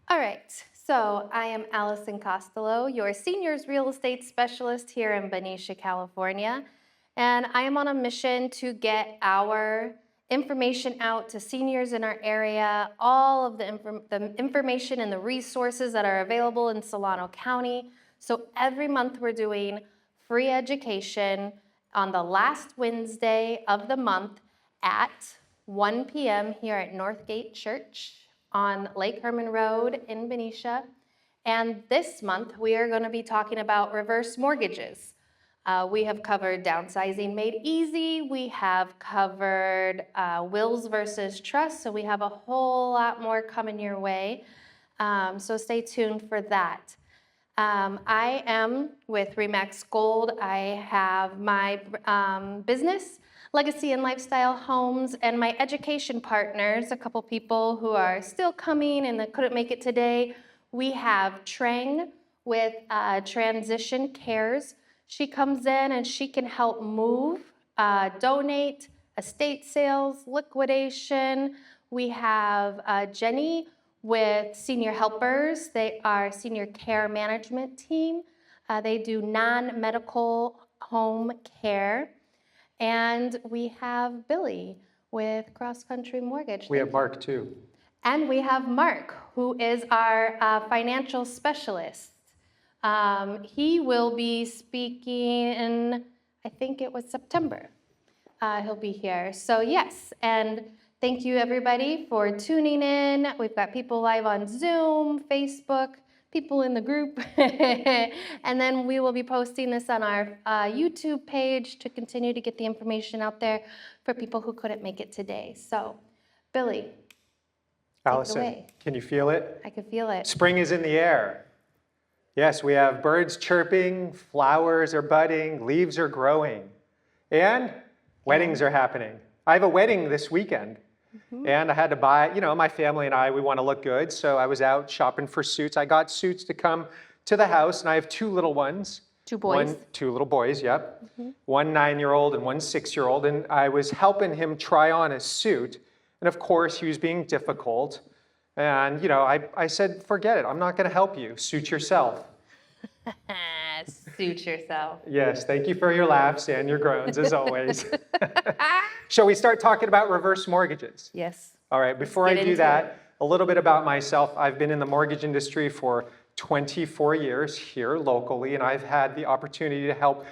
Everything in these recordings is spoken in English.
All right, so I am Allison Costello, your seniors real estate specialist here in Benicia, California. And I am on a mission to get our information out to seniors in our area, all of the information and the resources that are available in Solano County. So every month we're doing free education on the last Wednesday of the month at 1 p.m. here at Northgate Church on Lake Herman Road in Benicia. And this month, we are going to be talking about reverse mortgages. We have covered downsizing made easy. We have covered wills versus trust. So we have a whole lot more coming your way. So stay tuned for that. I am with Remax Gold. I have my business, Legacy and Lifestyle Homes, and my education partners, a couple people who are still coming and that couldn't make it today. We have Trang with Transition Cares. She comes in and she can help move, donate, estate sales, liquidation. We have Jenny with Senior Helpers. They are senior care management team. They do non-medical home care. And we have Billy with Cross Country Mortgage. We have Mark too. And we have Mark, who is our financial specialist. He will be speaking in, I think it was September. He'll be here. So yes, and thank you everybody for tuning in. We've got people live on Zoom, Facebook, people in the group. And then we will be posting this on our YouTube page to continue to get the information out there for people who couldn't make it today. So, Billy, Allison, take it away. Can you feel it? I can feel it. Spring is in the air. Yes, we have birds chirping, flowers are budding, leaves are growing, and weddings are happening. I have a wedding this weekend. And I had to buy, my family and we want to look good. So I was out shopping for suits. I got suits to come to the house, and I have two little ones. Two boys? Two little boys, yep. One 9-year-old and one 6-year-old. And I was helping him try on a suit. And of course, he was being difficult. And, I said, forget it. I'm not going to help you. Suit yourself. Suit yourself. Yes, thank you for your laughs and your groans, as always. Shall we start talking about reverse mortgages? Yes. All right, before I do that, a little bit about myself. I've been in the mortgage industry for 24 years here locally, and I've had the opportunity to help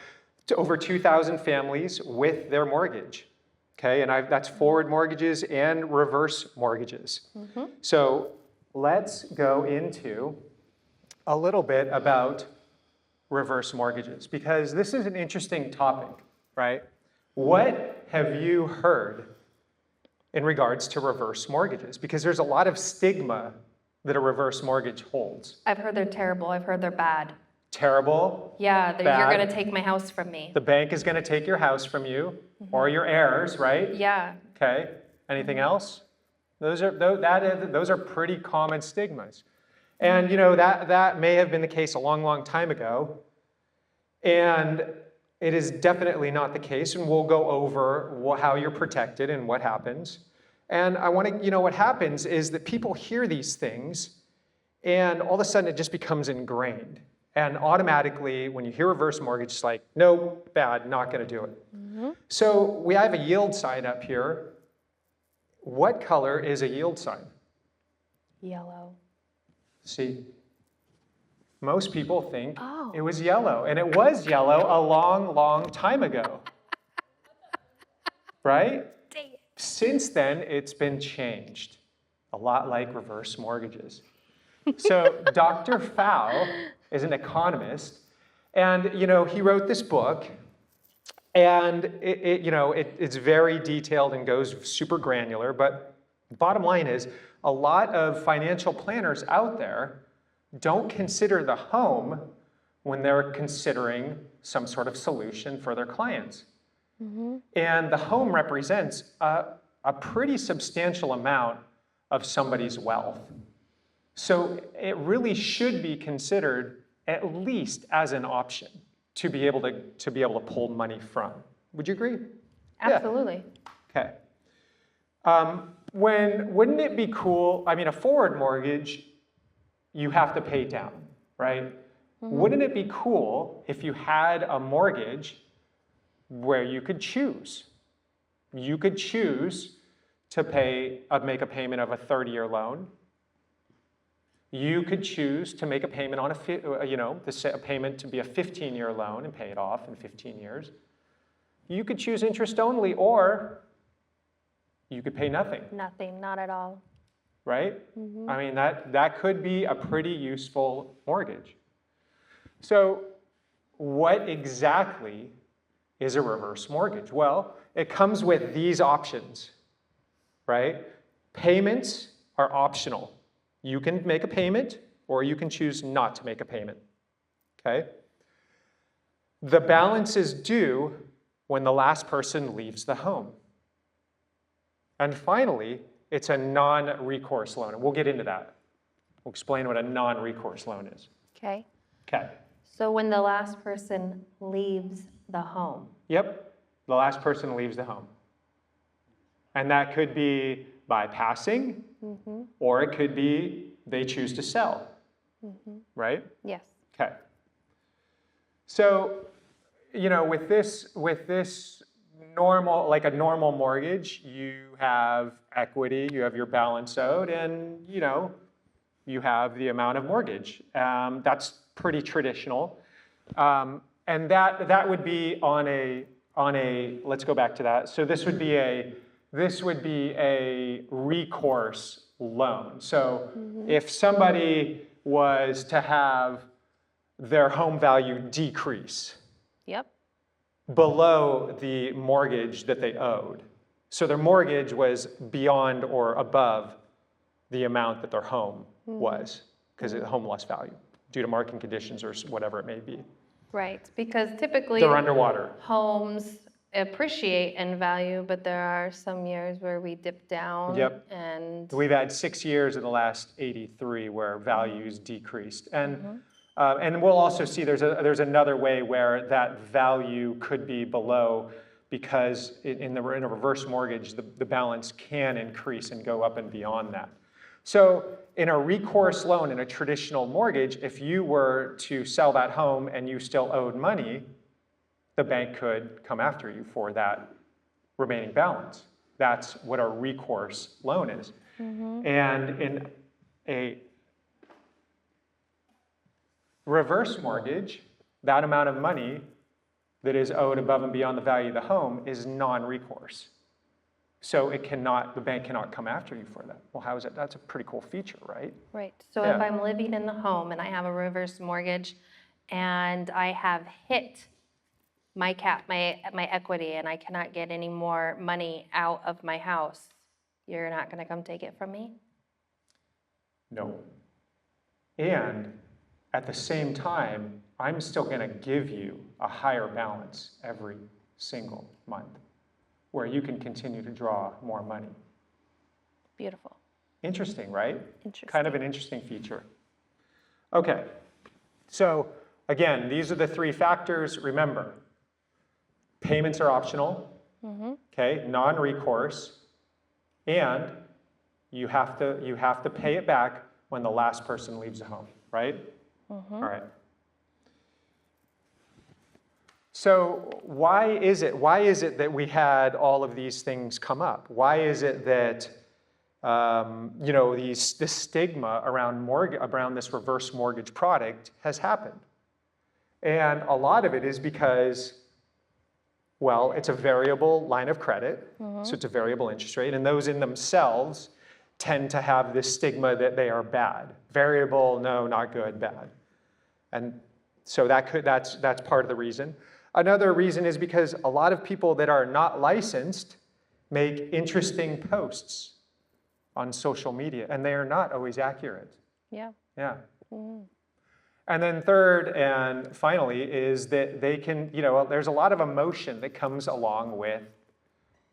over 2,000 families with their mortgage. Okay, and that's forward mortgages and reverse mortgages. So let's go into a little bit about reverse mortgages, because this is an interesting topic, right? What have you heard in regards to reverse mortgages? Because there's a lot of stigma that a reverse mortgage holds. I've heard they're terrible. I've heard they're bad. Terrible? Yeah, bad. You're going to take my house from me. The bank is going to take your house from you, or your heirs, right? Yeah. Okay. Anything else? Those are pretty common stigmas. And that may have been the case a long, long time ago. And it is definitely not the case. And we'll go over how you're protected and what happens. And I want to, what happens is that people hear these things and all of a sudden it just becomes ingrained. And automatically, when you hear reverse mortgage, it's like, no, bad, not going to do it. So we have a yield sign up here. What color is a yield sign? Yellow. See, most people think it was yellow, and it was yellow a long, long time ago, right? Since then, it's been changed, a lot like reverse mortgages. So Dr. Fowl is an economist, and he wrote this book, and it's very detailed and goes super granular, but the bottom line is a lot of financial planners out there don't consider the home when they're considering some sort of solution for their clients. And the home represents a pretty substantial amount of somebody's wealth. So it really should be considered at least as an option to be able to pull money from. Would you agree? Absolutely. Yeah. Okay. Wouldn't it be cool? I mean, a forward mortgage, you have to pay down, right? Wouldn't it be cool if you had a mortgage where you could choose? You could choose to make a payment of a 30-year loan. You could choose to make a payment on a payment to be a 15-year loan and pay it off in 15 years. You could choose interest only, or you could pay nothing. Nothing, not at all. Right? I mean, that could be a pretty useful mortgage. So what exactly is a reverse mortgage? Well, it comes with these options, right? Payments are optional. You can make a payment, or you can choose not to make a payment, okay? The balance is due when the last person leaves the home. And finally, it's a non-recourse loan. And we'll get into that. We'll explain what a non-recourse loan is. Okay. Okay. So when the last person leaves the home. Yep, the last person leaves the home. And that could be by passing, or it could be they choose to sell, right? Yes. Okay. So, with this normal, like a normal mortgage, you have equity, you have your balance owed, and you have the amount of mortgage. That's pretty traditional, and that would be on a. Let's go back to that. So this would be a recourse loan. So if somebody was to have their home value decrease. Yep. Below the mortgage that they owed. So their mortgage was beyond or above the amount that their home was, because the home lost value due to market conditions or whatever it may be. Right, because typically They're underwater. homes appreciate in value, but there are some years where we dip down. Yep. And We've had 6 years in the last 83 where values decreased. And we'll also see there's another way where that value could be below, because in a reverse mortgage, the balance can increase and go up and beyond that. So in a recourse loan, in a traditional mortgage, if you were to sell that home and you still owed money, the bank could come after you for that remaining balance. That's what a recourse loan is. And in a reverse mortgage, that amount of money that is owed above and beyond the value of the home is non-recourse. So the bank cannot come after you for that. Well, how is that? That's a pretty cool feature, right? right, so Yeah. if I'm living in the home and I have a reverse mortgage and I have hit my cap, my equity, and I cannot get any more money out of my house, you're not going to come take it from me? No. And at the same time, I'm still going to give you a higher balance every single month where you can continue to draw more money. Beautiful. Interesting, right? Interesting. Kind of an interesting feature. Okay, so again, these are the three factors. Remember, payments are optional, okay, non-recourse, and you have to pay it back when the last person leaves the home, right? All right. So why is it that we had all of these things come up? Why is it that this stigma around this reverse mortgage product has happened? And a lot of it is because, well, it's a variable line of credit, so it's a variable interest rate, and those in themselves tend to have this stigma that they are bad. Variable, no, not good, bad. And so that's part of the reason. Another reason is because a lot of people that are not licensed make interesting posts on social media, and they are not always accurate. Yeah. Yeah. And then third and finally is that they can, there's a lot of emotion that comes along with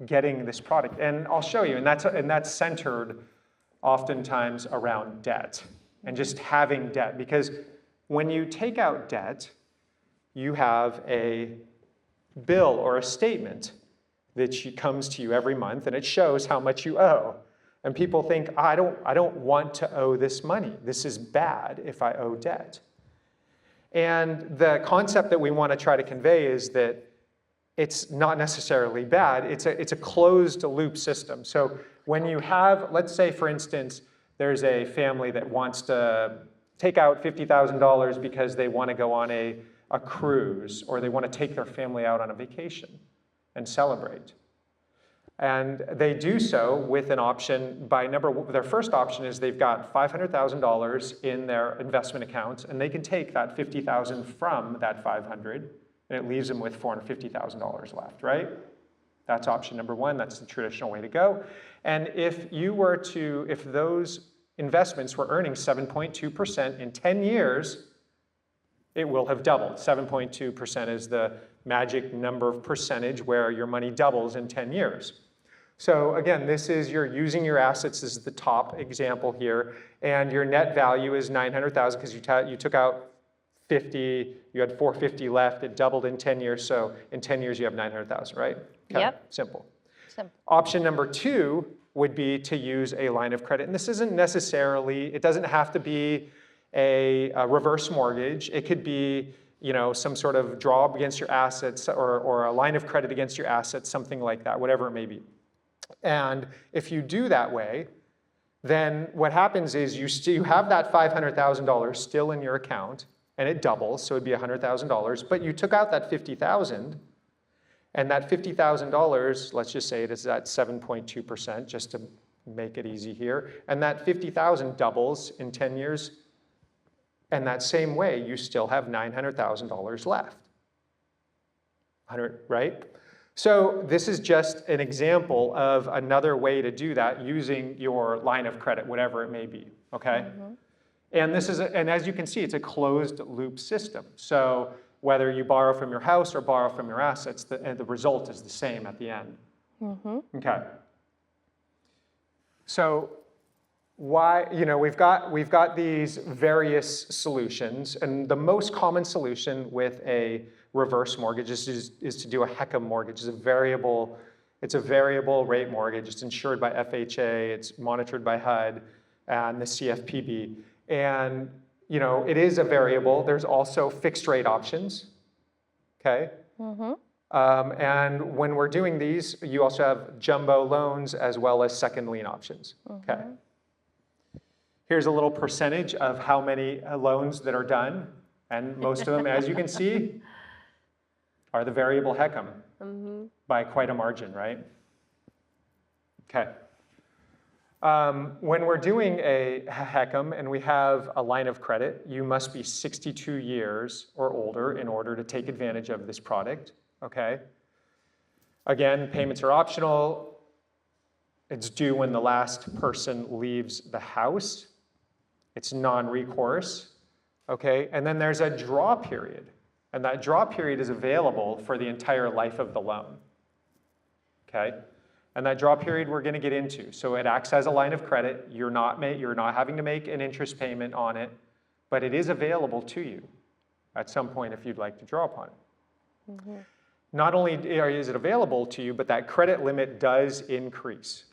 getting this product. And I'll show you, and that's centered oftentimes around debt and just having debt. Because when you take out debt, you have a bill or a statement that comes to you every month, and it shows how much you owe. And people think, I don't want to owe this money. This is bad if I owe debt. And the concept that we want to try to convey is that it's not necessarily bad. It's a closed loop system. So when you have, let's say for instance, there's a family that wants to take out $50,000 because they want to go on a cruise, or they want to take their family out on a vacation and celebrate. And they do so with an option their first option is they've got $500,000 in their investment accounts, and they can take that $50,000 from that $500,000, and it leaves them with $450,000 left, right? That's option number one. That's the traditional way to go. And if those investments were earning 7.2% in 10 years, it will have doubled. 7.2% is the magic number of percentage where your money doubles in 10 years. So again, this is you're using your assets. This is the top example here. And your net value is $900,000 because you took out 50, you had 450 left. It doubled in 10 years. So in 10 years, you have 900,000, right? Okay. Yep. Simple. Option number two would be to use a line of credit. And this isn't necessarily, it doesn't have to be a reverse mortgage. It could be, some sort of draw against your assets or a line of credit against your assets, something like that, whatever it may be. And if you do that way, then what happens is you have that $500,000 still in your account, and it doubles, so it'd be $100,000, but you took out that $50,000, and that $50,000, let's just say it is at 7.2%, just to make it easy here, and that $50,000 doubles in 10 years, and that same way, you still have $900,000 left. Right? So this is just an example of another way to do that using your line of credit, whatever it may be, okay? And as you can see, it's a closed loop system. So whether you borrow from your house or borrow from your assets, the result is the same at the end. Okay. So why, we've got these various solutions, and the most common solution with a reverse mortgage is to do a HECM mortgage. It's a variable rate mortgage. It's insured by FHA. It's monitored by HUD and the CFPB. And it is a variable. There's also fixed rate options. Okay. And when we're doing these, you also have jumbo loans as well as second lien options. Okay. Here's a little percentage of how many loans that are done, and most of them, as you can see, are the variable HECM by quite a margin, right? Okay. When we're doing a HECM and we have a line of credit, you must be 62 years or older in order to take advantage of this product, okay? Again, payments are optional. It's due when the last person leaves the house. It's non-recourse, okay? And then there's a draw period. And that draw period is available for the entire life of the loan, okay? And that draw period we're going to get into. So it acts as a line of credit. You're not having to make an interest payment on it, but it is available to you at some point if you'd like to draw upon it. Not only is it available to you, but that credit limit does increase.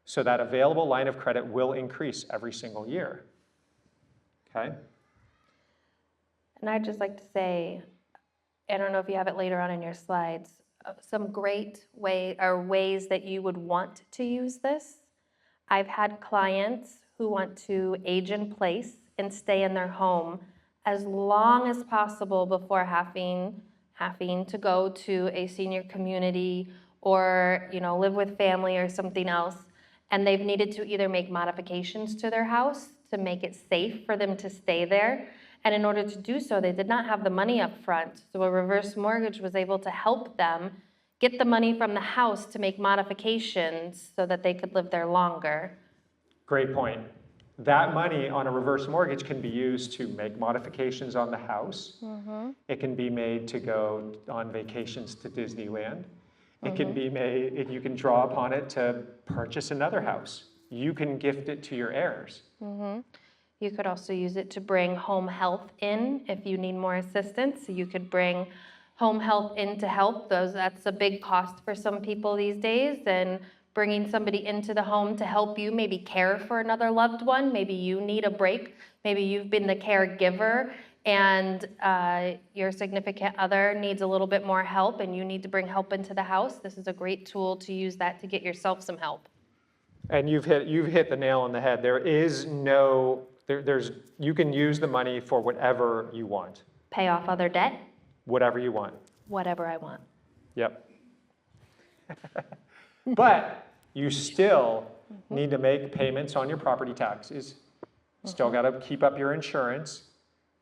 So that available line of credit will increase every single year, okay? And I'd just like to say, I don't know if you have it later on in your slides, some great ways that you would want to use this. I've had clients who want to age in place and stay in their home as long as possible before having to go to a senior community or live with family or something else. And they've needed to either make modifications to their house to make it safe for them to stay there. And in order to do so, they did not have the money up front. So a reverse mortgage was able to help them get the money from the house to make modifications so that they could live there longer. Great point. That money on a reverse mortgage can be used to make modifications on the house. It can be made to go on vacations to Disneyland. It can be made, you can draw upon it to purchase another house. You can gift it to your heirs. You could also use it to bring home health in if you need more assistance. So you could bring home health in to help. That's a big cost for some people these days, and bringing somebody into the home to help you maybe care for another loved one. Maybe you need a break. Maybe you've been the caregiver and your significant other needs a little bit more help and you need to bring help into the house. This is a great tool to use that to get yourself some help. And you've hit the nail on the head. There is no, you can use the money for whatever you want. Pay off other debt. Whatever you want. Whatever I want. Yep. But you still need to make payments on your property taxes. Still got to keep up your insurance,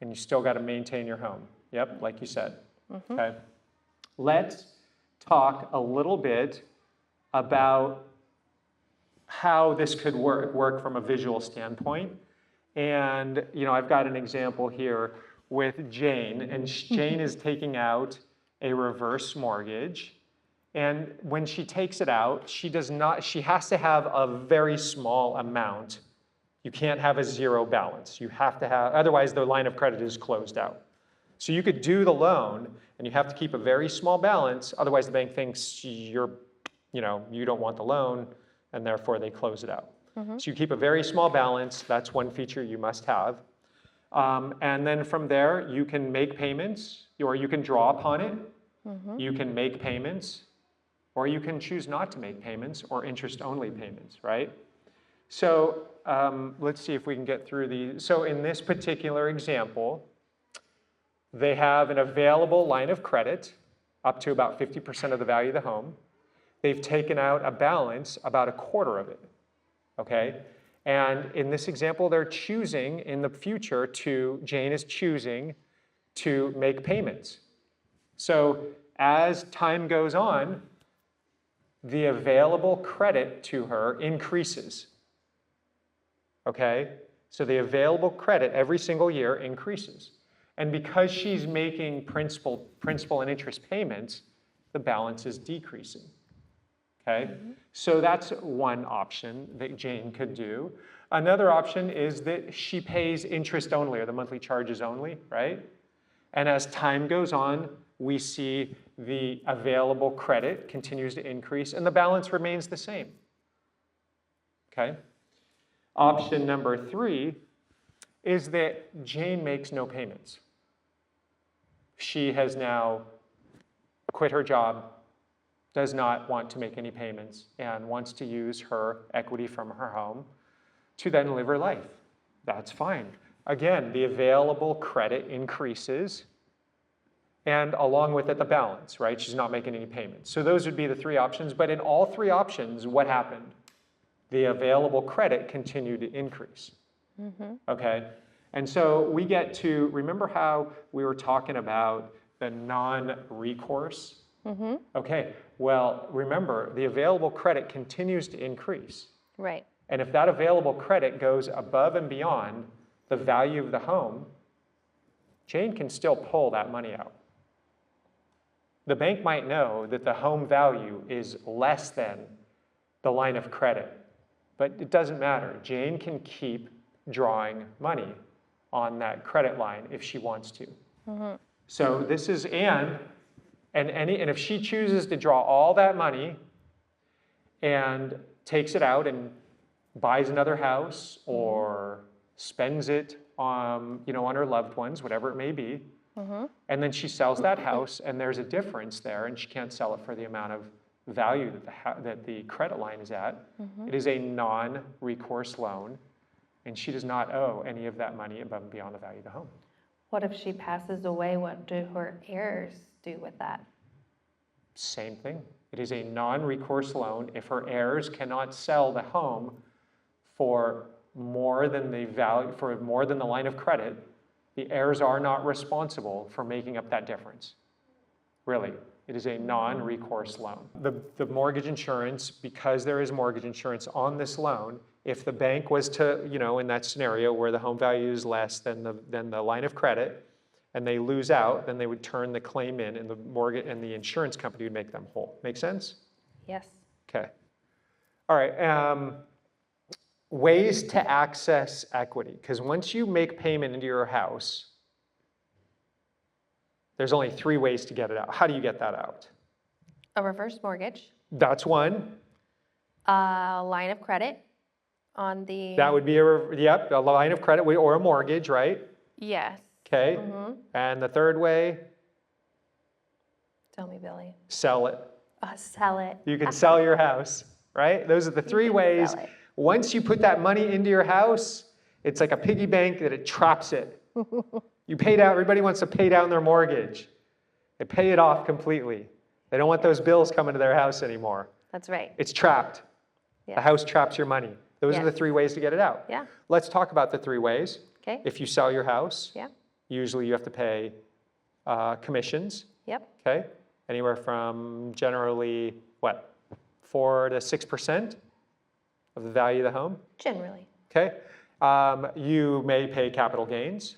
and you still got to maintain your home. Yep, like you said. Okay. Let's talk a little bit about how this could work from a visual standpoint. And I've got an example here with Jane, and Jane is taking out a reverse mortgage. And when she takes it out, she has to have a very small amount. You can't have a zero balance. You have to have, otherwise the line of credit is closed out. So you could do the loan, and you have to keep a very small balance, otherwise the bank thinks you don't want the loan, and therefore they close it out. So you keep a very small balance. That's one feature you must have. And then from there, you can make payments, or you can draw upon it. You can make payments, or you can choose not to make payments, or interest-only payments, right? So let's see if we can get through these. So in this particular example, they have an available line of credit up to about 50% of the value of the home. They've taken out a balance about a quarter of it, okay? And in this example, they're choosing in the future Jane is choosing to make payments. So as time goes on, the available credit to her increases, okay? So the available credit every single year increases. And because she's making principal and interest payments, the balance is decreasing, okay? So that's one option that Jane could do. Another option is that she pays interest only, or the monthly charges only, right? And as time goes on, we see the available credit continues to increase and the balance remains the same, okay? Option number 3 is that Jane makes no payments. She has now quit her job, does not want to make any payments, and wants to use her equity from her home to then live her life. That's fine. Again, the available credit increases, and along with it, the balance, right? She's not making any payments. So those would be the 3 options, but in all 3 options, what happened? The available credit continued to increase, okay? And so we get to, remember how we were talking about the non-recourse? Okay, well, remember, the available credit continues to increase. Right. And if that available credit goes above and beyond the value of the home, Jane can still pull that money out. The bank might know that the home value is less than the line of credit, but it doesn't matter. Jane can keep drawing money on that credit line if she wants to. So this is, and if she chooses to draw all that money and takes it out and buys another house or spends it on her loved ones, whatever it may be, and then she sells that house and there's a difference there and she can't sell it for the amount of value that the credit line is at, it is a non-recourse loan, and she does not owe any of that money above and beyond the value of the home. What if she passes away? What do her heirs do with that? Same thing. It is a non-recourse loan. If her heirs cannot sell the home for more than the value, for more than the line of credit, the heirs are not responsible for making up that difference. Really, it is a non-recourse loan. The mortgage insurance, because there is mortgage insurance on this loan, if the bank was to, in that scenario where the home value is less than the line of credit, and they lose out, then they would turn the claim in, and the mortgage and the insurance company would make them whole. Make sense? Yes. Okay. All right. Ways to access equity, because once you make payment into your house, there's only 3 ways to get it out. How do you get that out? A reverse mortgage. That's one. A line of credit on the. That would be a line of credit or a mortgage, right? Yes. Okay. Mm-hmm. And the third way, Tell me, Billy. sell it. Sell it. You can sell your house, right? Those are the three can ways. sell it. Once you put that money into your house, it's like a piggy bank that it traps it. You pay down, everybody wants to pay down their mortgage. They pay it off completely. They don't want those bills coming to their house anymore. That's right. It's trapped. Yeah. The house traps your money. Those are the three ways to get it out. Yeah. Let's talk about the three ways. Okay. If you sell your house, Yeah. usually you have to pay commissions. Yep. Okay, anywhere from generally, what, 4 to 6% of the value of the home? Generally. Okay, you may pay capital gains,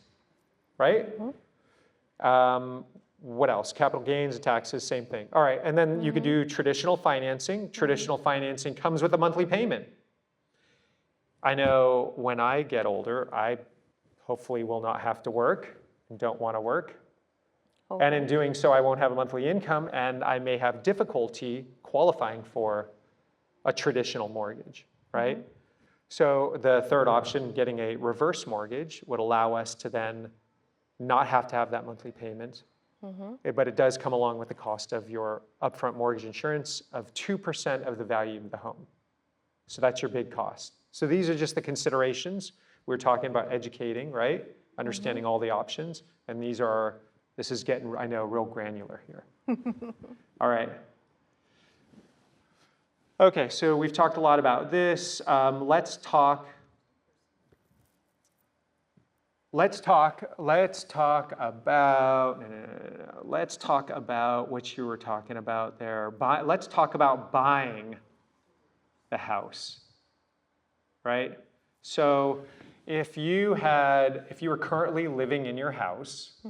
right? Mm-hmm. What else? Capital gains, taxes, same thing. All right, and then you could do traditional financing. Traditional financing comes with a monthly payment. I know when I get older, I hopefully will not have to work and don't want to work. And in doing so, I won't have a monthly income, and I may have difficulty qualifying for a traditional mortgage, right? So the third option, getting a reverse mortgage, would allow us to then not have to have that monthly payment, but it does come along with the cost of your upfront mortgage insurance of 2% of the value of the home. So that's your big cost. So these are just the considerations. We're talking about educating, right? Understanding all the options, and this is getting, I know, real granular here. All right. Okay, so we've talked a lot about this. Let's talk about what you were talking about there. Let's talk about buying the house, right? So if you were currently living in your house,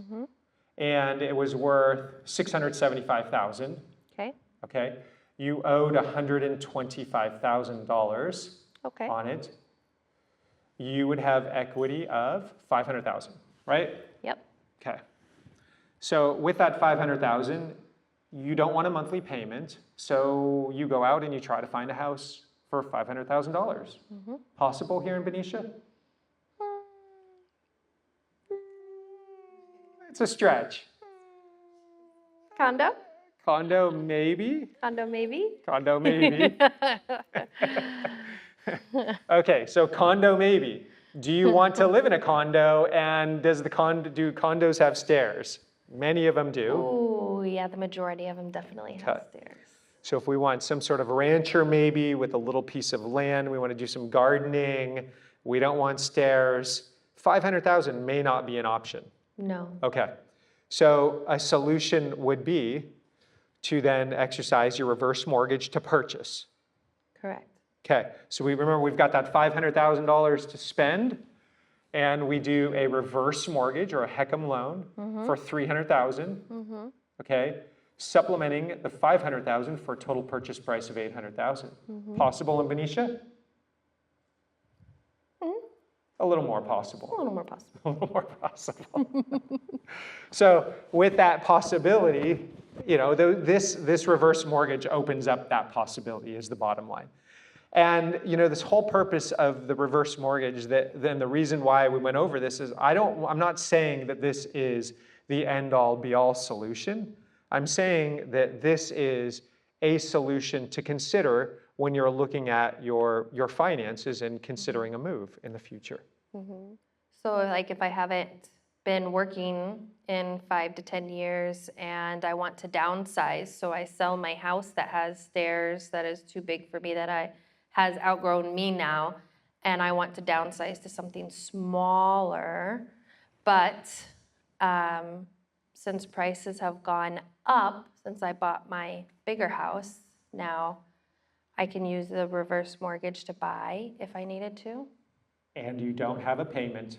and it was worth $675,000. Okay. Okay. You owed $125,000 on it. You would have equity of $500,000, right? Yep. Okay. So with that $500,000, you don't want a monthly payment, so you go out and you try to find a house for $500,000. Possible here in Benicia? It's a stretch. Condo? Condo, maybe. Condo, maybe? Condo, maybe. Okay, so condo, maybe. Do you want to live in a condo, and do condos have stairs? Many of them do. Oh, yeah, the majority of them definitely have stairs. So if we want some sort of rancher maybe with a little piece of land, we want to do some gardening, we don't want stairs, $500,000 may not be an option. No. Okay, so a solution would be to then exercise your reverse mortgage to purchase. Correct. Okay, so remember we've got that $500,000 to spend, and we do a reverse mortgage or a HECM loan for $300,000. Okay, supplementing the $500,000 for a total purchase price of $800,000. Possible in Benicia? A little more possible. A little more possible. A little more possible. So with that possibility, this reverse mortgage opens up that possibility is the bottom line. And this whole purpose of the reverse mortgage, then the reason why we went over this is I'm not saying that this is the end-all be-all solution. I'm saying that this is a solution to consider when you're looking at your finances and considering a move in the future. So like if I haven't been working in 5 to 10 years and I want to downsize, so I sell my house that has stairs that is too big for me, has outgrown me now, and I want to downsize to something smaller, but since prices have gone up since I bought my bigger house, now I can use the reverse mortgage to buy if I needed to. And you don't have a payment.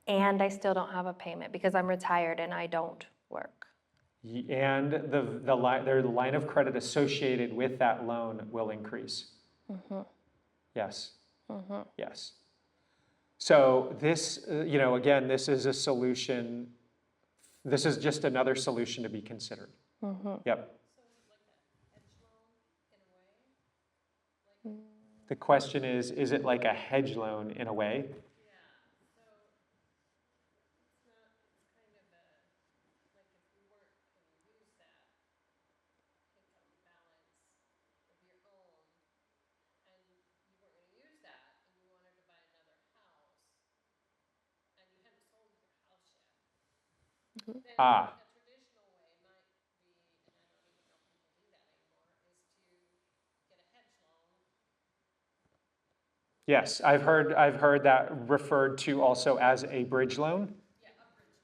And I still don't have a payment because I'm retired and I don't work. And the line of credit associated with that loan will increase. Yes. Yes. So this, again, this is a solution. This is just another solution to be considered. Yep. The question is it like a hedge loan in a way? Ah, yes, I've heard that referred to also as a bridge loan.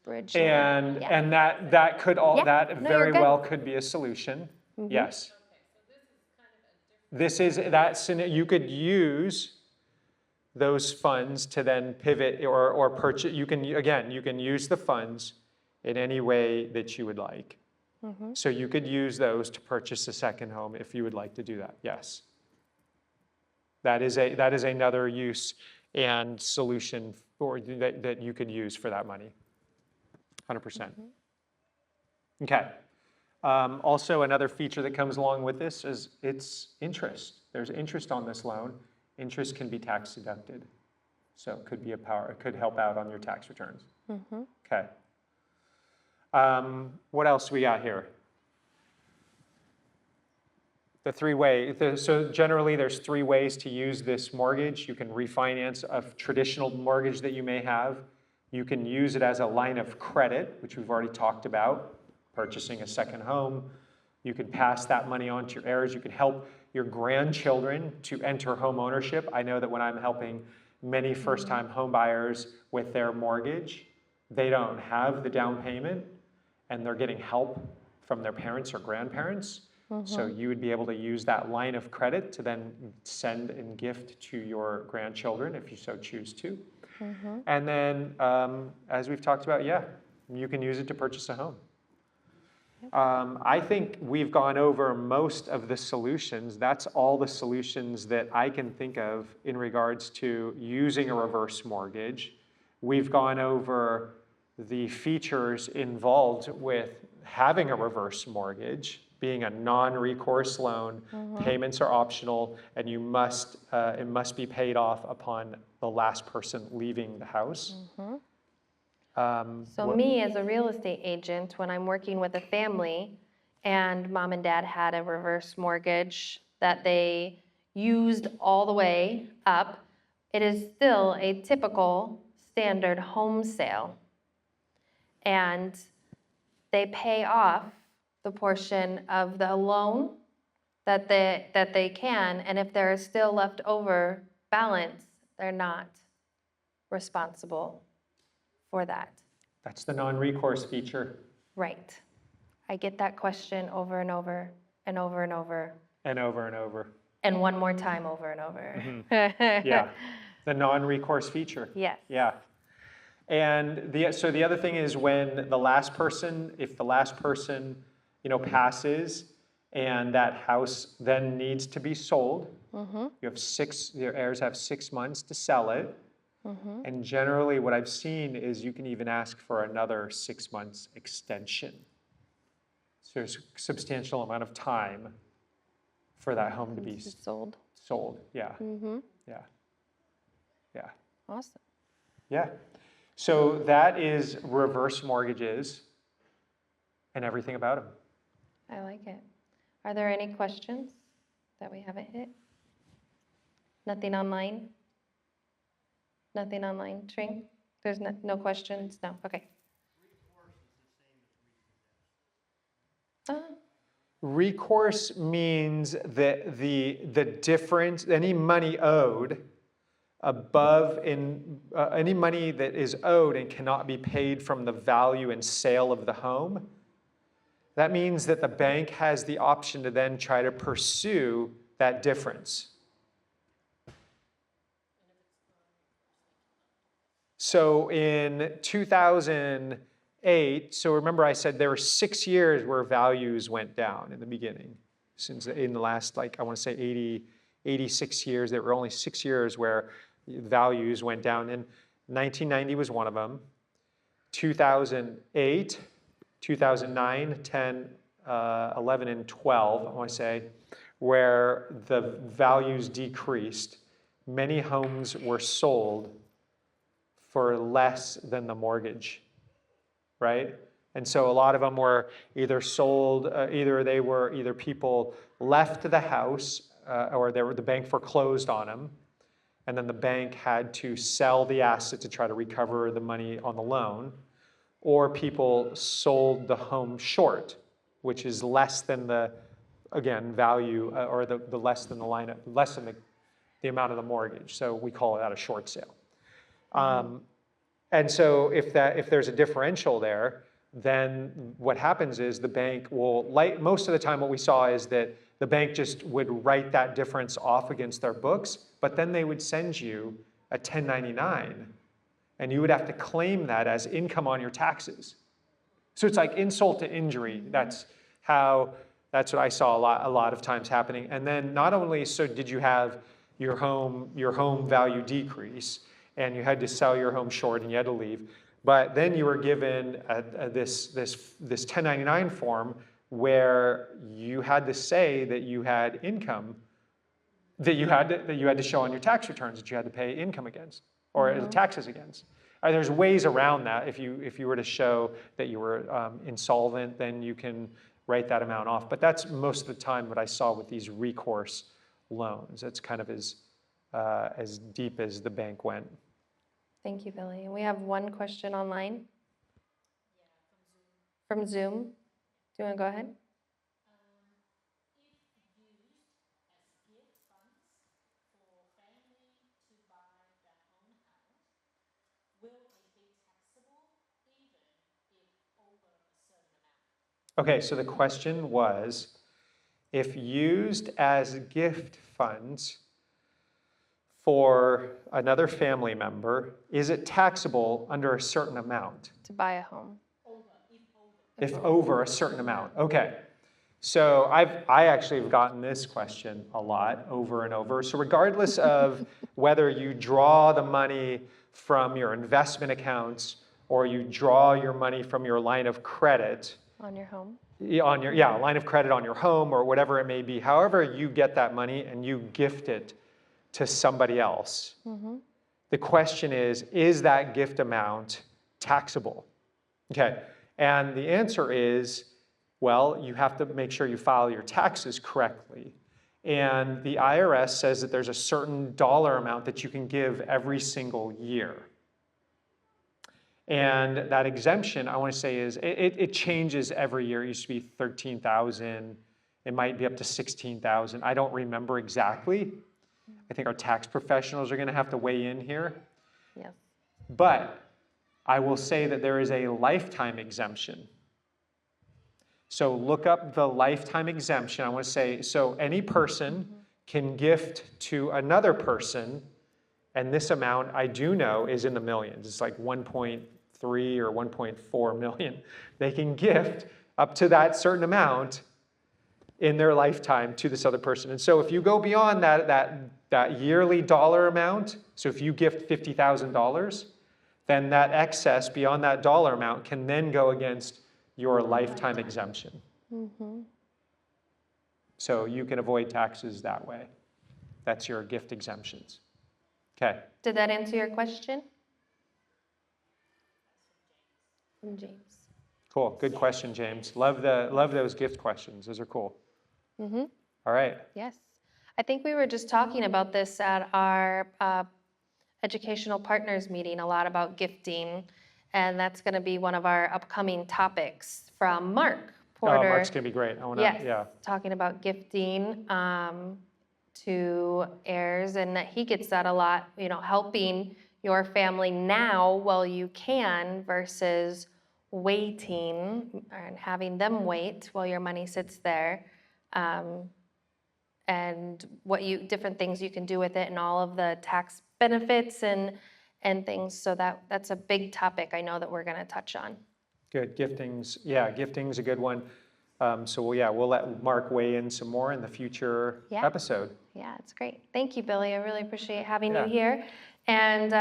Bridge loan. Yeah. And that could all, Yeah. that No, you're very good. well could be a solution. Yes. This is, you could use those funds to then pivot or purchase. You can, again, you can use the funds in any way that you would like. So you could use those to purchase a second home if you would like to do that, yes. That is another use and solution that you could use for that money, 100%. Okay. Also, another feature that comes along with this is it's interest. There's interest on this loan. Interest can be tax deducted. So it could be it could help out on your tax returns. Okay. What else we got here? The three ways. So generally, there's three ways to use this mortgage. You can refinance a traditional mortgage that you may have. You can use it as a line of credit, which we've already talked about, purchasing a second home. You can pass that money on to your heirs. You can help your grandchildren to enter home ownership. I know that when I'm helping many first-time home buyers with their mortgage, they don't have the down payment, and they're getting help from their parents or grandparents. So you would be able to use that line of credit to then send and gift to your grandchildren if you so choose to. And then, as we've talked about, yeah, you can use it to purchase a home. I think we've gone over most of the solutions. That's all the solutions that I can think of in regards to using a reverse mortgage. We've gone over the features involved with having a reverse mortgage, being a non-recourse loan. Payments are optional, and you must it must be paid off upon the last person leaving the house. So me as a real estate agent, when I'm working with a family and mom and dad had a reverse mortgage that they used all the way up, it is still a typical standard home sale. And they pay off the portion of the loan that they can, and if there is still left over balance, they're not responsible for that. That's the non-recourse feature. Right. I get that question over and over and over and over. And over and over. And one more time over and over. Yeah, the non-recourse feature. Yes. Yeah. And so the other thing is when the last person, if the last person, passes and that house then needs to be sold, your heirs have 6 months to sell it. And generally what I've seen is you can even ask for another 6 months extension. So there's a substantial amount of time for that home to be sold. Sold, yeah. Yeah. Yeah. Awesome. Yeah. So that is reverse mortgages and everything about them. I like it. Are there any questions that we haven't hit? Nothing online? Nothing online, Tring? There's no questions? No, okay. Recourse means that the difference, any money owed above any money that is owed and cannot be paid from the value and sale of the home, that means that the bank has the option to then try to pursue that difference. So in 2008, so remember I said there were 6 years where values went down in the beginning. Since in the last, I want to say 86 years, there were only 6 years where values went down. And 1990 was one of them. 2008, 2009, 10, 11, and 12, I want to say, where the values decreased, many homes were sold for less than the mortgage, right? And so a lot of them were either sold, either people left the house or the bank foreclosed on them, and then the bank had to sell the asset to try to recover the money on the loan, or people sold the home short, which is less than the, again, value or the less than the line, less than the amount of the mortgage. So we call that a short sale. And so if there's a differential there, then what happens is the bank will, like most of the time what we saw is that the bank just would write that difference off against their books, but then they would send you a 1099 and you would have to claim that as income on your taxes. So it's like insult to injury. That's what I saw a lot of times happening. And then not only so did you have your home value decrease, and you had to sell your home short and you had to leave, but then you were given this 1099 form where you had to say that you had income that you had to show on your tax returns that you had to pay income against or taxes against. There's ways around that. If you were to show that you were insolvent, then you can write that amount off. But that's most of the time what I saw with these recourse loans. It's kind of as deep as the bank went. Thank you, Billy. We have one question online. From Zoom. Do you want to go ahead? Okay, so the question was, if used as gift funds for another family member, is it taxable under a certain amount? To buy a home. If over a certain amount. Okay. So I actually have gotten this question a lot over and over. So regardless of whether you draw the money from your investment accounts or you draw your money from your line of credit, On your home. on your line of credit on your home or whatever it may be, however you get that money and you gift it to somebody else. The question is that gift amount taxable? Okay, and the answer is, well, you have to make sure you file your taxes correctly. And the IRS says that there's a certain dollar amount that you can give every single year. And that exemption, I want to say, is it changes every year. It used to be 13,000. It might be up to 16,000. I don't remember exactly. I think our tax professionals are going to have to weigh in here. Yes. But I will say that there is a lifetime exemption. So look up the lifetime exemption. I want to say, so any person can gift to another person, and this amount I do know is in the millions. It's like 1.3 or 1.4 million. They can gift up to that certain amount in their lifetime to this other person. And so if you go beyond that yearly dollar amount, so if you gift $50,000, then that excess beyond that dollar amount can then go against your lifetime exemption. So you can avoid taxes that way. That's your gift exemptions. Okay. Did that answer your question? From James. Cool. Good question, James. Love those gift questions. Those are cool. All right. Yes. I think we were just talking about this at our educational partners meeting, a lot about gifting, and that's going to be one of our upcoming topics from Mark Porter. Oh, Mark's going to be great. I want to, yes, talking about gifting to heirs, and that he gets that a lot, helping your family now while you can versus waiting and having them wait while your money sits there. And different things you can do with it and all of the tax benefits and things. So that's a big topic I know that we're going to touch on. Good. Gifting's a good one. So we'll let Mark weigh in some more in the future episode. Yeah, it's great. Thank you, Billy. I really appreciate having you here. And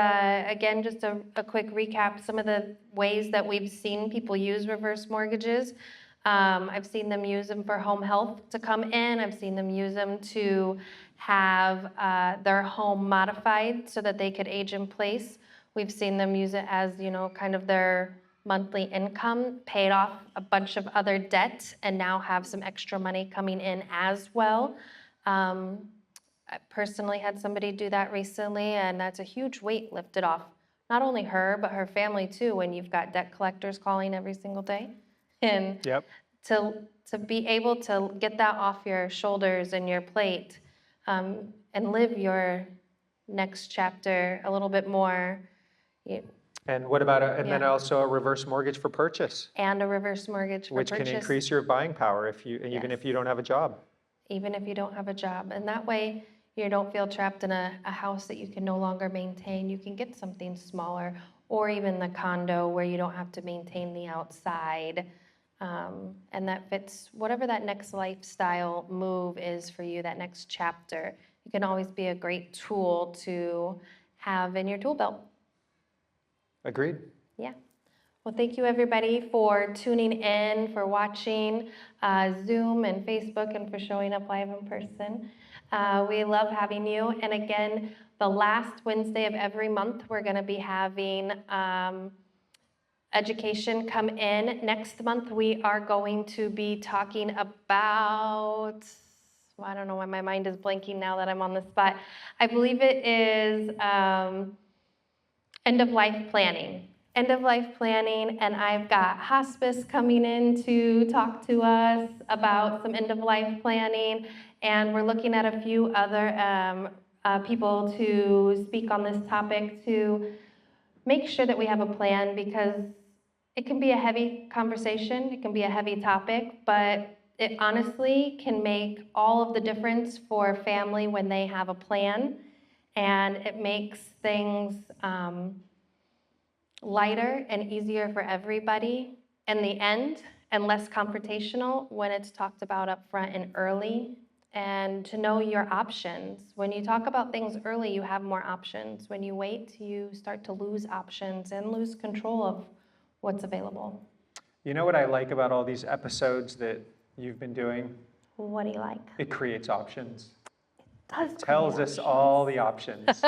again, just a quick recap, some of the ways that we've seen people use reverse mortgages. I've seen them use them for home health to come in. I've seen them use them to have their home modified so that they could age in place. We've seen them use it as, kind of their monthly income, paid off a bunch of other debt, and now have some extra money coming in as well. I personally had somebody do that recently, and that's a huge weight lifted off. Not only her, but her family too, when you've got debt collectors calling every single day. And Yep. to be able to get that off your shoulders and your plate, and live your next chapter a little bit more. And what about and then Yeah. also a reverse mortgage for purchase, And a reverse mortgage for which purchase. can increase your buying power even if you don't have a job. Even if you don't have a job. And that way, you don't feel trapped in a house that you can no longer maintain. You can get something smaller, or even the condo where you don't have to maintain the outside. And that fits whatever that next lifestyle move is for you, that next chapter. It can always be a great tool to have in your tool belt. Agreed. Yeah. Well, thank you everybody for tuning in, for watching Zoom and Facebook, and for showing up live in person. We love having you. And again, the last Wednesday of every month, we're going to be having education come in. Next month, we are going to be talking about, well, I don't know why my mind is blanking now that I'm on the spot. I believe it is end-of-life planning. End-of-life planning, and I've got hospice coming in to talk to us about some end-of-life planning, and we're looking at a few other people to speak on this topic to make sure that we have a plan, because it can be a heavy conversation, it can be a heavy topic, but it honestly can make all of the difference for a family when they have a plan, and it makes things lighter and easier for everybody in the end, and less confrontational when it's talked about up front and early, and to know your options. When you talk about things early, you have more options. When you wait, you start to lose options and lose control of what's available. You know what I like about all these episodes that you've been doing? What do you like? It creates options. It Tells us all the options.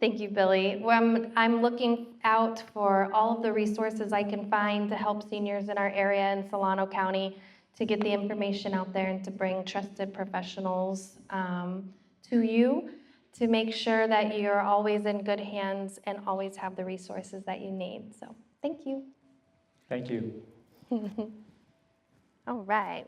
Thank you, Billy. Well, I'm looking out for all of the resources I can find to help seniors in our area in Solano County to get the information out there and to bring trusted professionals to you, to make sure that you're always in good hands and always have the resources that you need. So thank you. Thank you. All right.